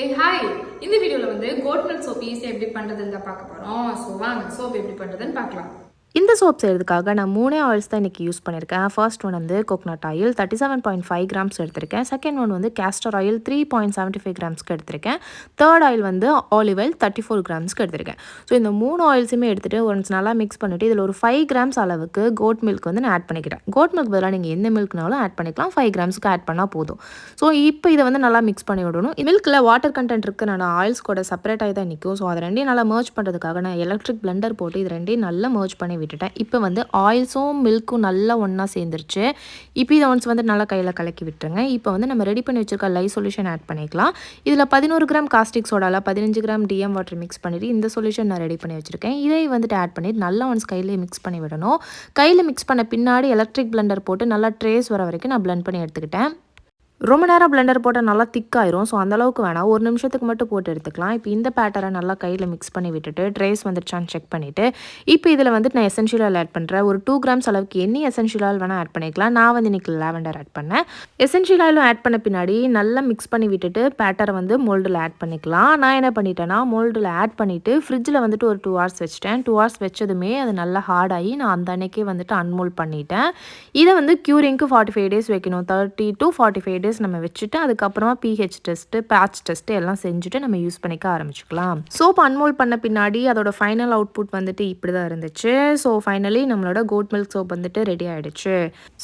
Hi இந்த வீடியோவில் வந்து கோட் மில்க் சோப் ஈஸியாக எப்படி பண்ணுறதுன்னு தான் பார்க்க போகிறோம். ஸோ வாங்க சோப் எப்படி பண்ணுறதுன்னு பார்க்கலாம். இந்த சோப் செய்கிறதுக்காக நான் 3 ஆயில்ஸ் தான் இன்றைக்கி யூஸ் பண்ணியிருக்கேன். ஃபர்ஸ்ட் ஒன் வந்து கோகனட் ஆயில் 37.5 கிராம்ஸ் எடுத்திருக்கேன். செகண்ட் ஒன் வந்து கேஸ்டர் ஆயில் 3.75 கிராம்ஸ்க்கு எடுத்திருக்கேன். தேர்ட் ஆயில் வந்து ஆலிவ் ஆயில் 34 கிராம்ஸ்க்கு எடுத்திருக்கேன். ஸோ இந்த 3 ஆயில்ஸுமே எடுத்துகிட்டு ஒன்ஸ் நல்லா மிக்ஸ் பண்ணிவிட்டு இதில் ஒரு 5 கிராம்ஸ் அளவுக்கு கோட் மில்க் வந்து நான் ஆட் பண்ணிக்கிறேன். கோட் மில்க் பதிலாக நீங்கள் எந்த மில்க்னாலும் ஆட் பண்ணிக்கலாம். 5 கிராம்ஸ்க்கு ஆட் பண்ணால் போதும். ஸோ இப்போ இதை வந்து நல்லா மிக்ஸ் பண்ணி விடணும். மில்கில் வாட்டர் கண்டென்ட் இருக்கிறனால ஆயில்ஸ் கூட செப்பரேட் ஆகி தான் நிற்கும். ஸோ அதை ரெண்டையும் நல்லா மர்ஜ் பண்ணுறதுக்காக நான் எலக்ட்ரிக் பிளெண்டர் போட்டு இது ரெண்டையும் நல்லா மர்ஜ் பண்ணி விட்டுட்டேன். இப்போ வந்து ஆயில்ஸும் மில்க்கும் நல்லா ஒன்றா சேர்ந்துருச்சு. இப்போ இதை ஒன்ஸ் வந்து நல்லா கையில் கலக்கி விட்டுருங்க. இப்போ வந்து நம்ம ரெடி பண்ணி வச்சுருக்க லைவ் சொல்யூஷன் ஆட் பண்ணிக்கலாம். இதில் 11 கிராம் காஸ்டிக் சோடாவில் 15 கிராம் டிஎம் வாட்டர் மிக்ஸ் பண்ணிவிட்டு இந்த சொல்யூஷன் நான் ரெடி பண்ணி வச்சுருக்கேன். இதை வந்துட்டு ஆட் பண்ணிவிட்டு நல்லா ஒன்ஸ் கையிலே மிக்ஸ் பண்ணி விடணும். கையில் மிக்ஸ் பண்ண பின்னாடி எலக்ட்ரிக் பிளெண்டர் போட்டு நல்லா ட்ரேஸ் வர வரைக்கும் நான் பிளெண்ட் பண்ணி எடுத்துக்கிட்டேன். ரொம்ப நேரம் பிளெண்டர் போட்டால் நல்லா திக்காயிரும். ஸோ அந்தளவுக்கு வேணாம், ஒரு நிமிஷத்துக்கு மட்டும் போட்டு எடுத்துக்கலாம். இப்போ இந்த பேட்டரை நல்லா கையில் மிக்ஸ் பண்ணி விட்டுட்டு ட்ரேஸ் வந்துடுச்சான்னு செக் பண்ணிவிட்டு இப்போ இதில் வந்துட்டு நான் எசென்ஷியல் ஆயில் ஆட் பண்ணுறேன். ஒரு 2 கிராம்ஸ் அளவுக்கு எண்ணி எசென்ஷியல் ஆயில் வேணால் ஆட் பண்ணிக்கலாம். நான் வந்து இன்றைக்கி லாவெண்டர் ஆட் பண்ணேன். எசென்ஷியல் ஆயிலும் ஆட் பண்ண பின்னாடி நல்லா மிக்ஸ் பண்ணி விட்டுட்டு பேட்டரை வந்து மோல்டில் ஆட் பண்ணிக்கலாம். நான் என்ன பண்ணிட்டேன்னா மோல்டில் ஆட் பண்ணிவிட்டு ஃப்ரிட்ஜில் வந்துட்டு ஒரு 2 ஹவர்ஸ் வச்சுட்டேன். 2 ஹவர்ஸ் வச்சதுமே அது நல்லா ஹார்டாகி நான் அந்த அன்னைக்கே வந்துட்டு அன்மோல்ட் பண்ணிட்டேன். இதை வந்து க்யூரிங்க்கு 45 டேஸ் வைக்கணும். 30 to 45 டேஸ் நம்ம வச்சுட்டு அதுக்கப்புறமா pH டெஸ்ட்டு, பேட்ச் டெஸ்ட்டு எல்லாம் செஞ்சுட்டு நம்ம யூஸ் பண்ணிக்க ஆரம்பிச்சுக்கலாம். சோப் அன்மோல்ட் பண்ண பின்னாடி அதோட ஃபைனல் அவுட்புட் வந்துட்டு இப்படி தான் இருந்துச்சு. ஸோ ஃபைனலி நம்மளோட கோட் மில்க் சோப் வந்துட்டு ரெடி ஆகிடுச்சு.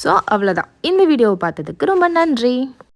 ஸோ அவ்வளோதான். இந்த வீடியோவை பார்த்ததுக்கு ரொம்ப நன்றி.